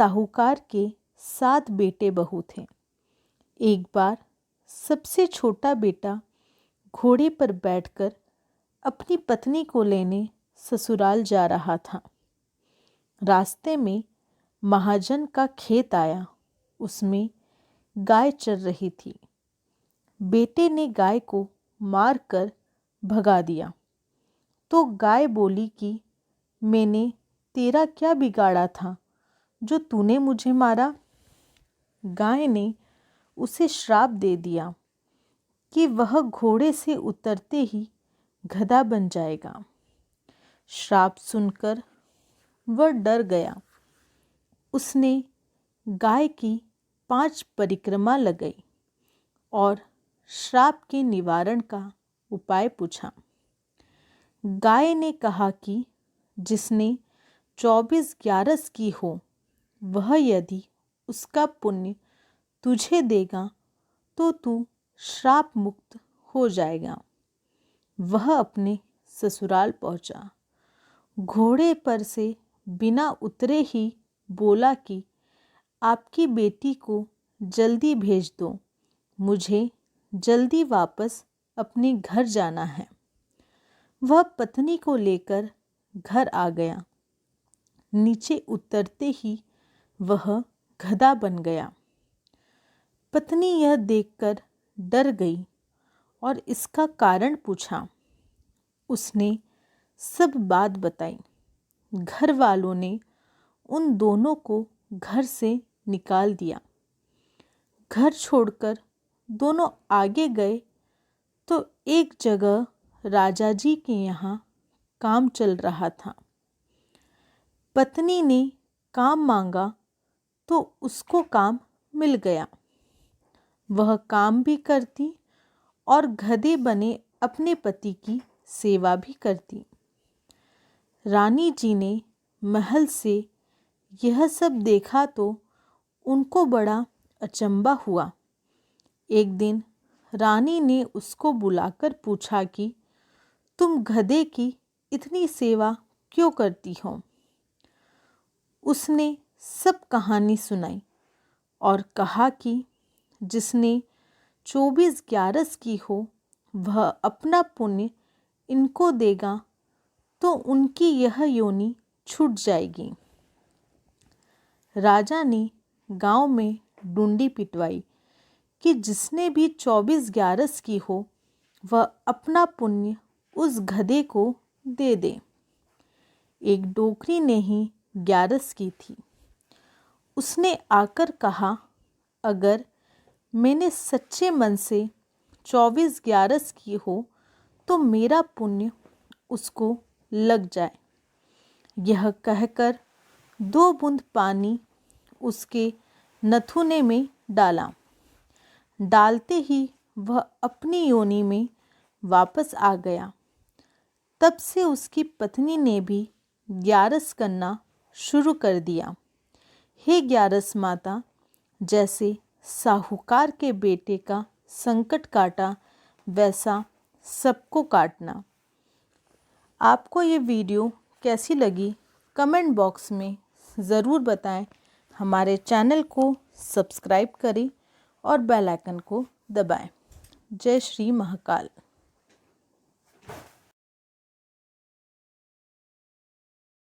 साहूकार के 7 बेटे बहू थे। एक बार सबसे छोटा बेटा घोड़े पर बैठकर अपनी पत्नी को लेने ससुराल जा रहा था। रास्ते में महाजन का खेत आया। उसमें गाय चर रही थी। बेटे ने गाय को मारकर भगा दिया तो गाय बोली कि मैंने तेरा क्या बिगाड़ा था जो तूने मुझे मारा। गाय ने उसे श्राप दे दिया कि वह घोड़े से उतरते ही गधा बन जाएगा। श्राप सुनकर वह डर गया। उसने गाय की 5 परिक्रमा लगाई और श्राप के निवारण का उपाय पूछा। गाय ने कहा कि जिसने 24 ग्यारस की हो वह यदि उसका पुण्य तुझे देगा तो तू श्राप मुक्त हो जाएगा। वह अपने ससुराल पहुंचा। घोड़े पर से बिना उतरे ही बोला कि आपकी बेटी को जल्दी भेज दो, मुझे जल्दी वापस अपने घर जाना है। वह पत्नी को लेकर घर आ गया। नीचे उतरते ही वह गधा बन गया। पत्नी यह देखकर डर गई और इसका कारण पूछा। उसने सब बात बताई। घर वालों ने उन दोनों को घर से निकाल दिया। घर छोड़कर दोनों आगे गए तो एक जगह राजा जी के यहाँ काम चल रहा था। पत्नी ने काम मांगा तो उसको काम मिल गया। वह काम भी करती और गधे बने अपने पति की सेवा भी करती। रानी जी ने महल से यह सब देखा तो उनको बड़ा अचंभा हुआ। एक दिन रानी ने उसको बुलाकर पूछा कि तुम गधे की इतनी सेवा क्यों करती हो। उसने सब कहानी सुनाई और कहा कि जिसने 24 ग्यारस की हो वह अपना पुण्य इनको देगा तो उनकी यह योनि छूट जाएगी। राजा ने गांव में डुंडी पिटवाई कि जिसने भी 24 ग्यारस की हो वह अपना पुण्य उस गधे को दे दे। एक डोकरी ने ही 11 की थी। उसने आकर कहा, अगर मैंने सच्चे मन से 24 ग्यारस की हो तो मेरा पुण्य उसको लग जाए। यह कहकर 2 बूंद पानी उसके नथुने में डाला। डालते ही वह अपनी योनि में वापस आ गया। तब से उसकी पत्नी ने भी 11 करना शुरू कर दिया। हे 11 माता, जैसे साहूकार के बेटे का संकट काटा वैसा सबको काटना। आपको ये वीडियो कैसी लगी कमेंट बॉक्स में ज़रूर बताएं। हमारे चैनल को सब्सक्राइब करें और बेल आइकन को दबाएं। जय श्री महाकाल।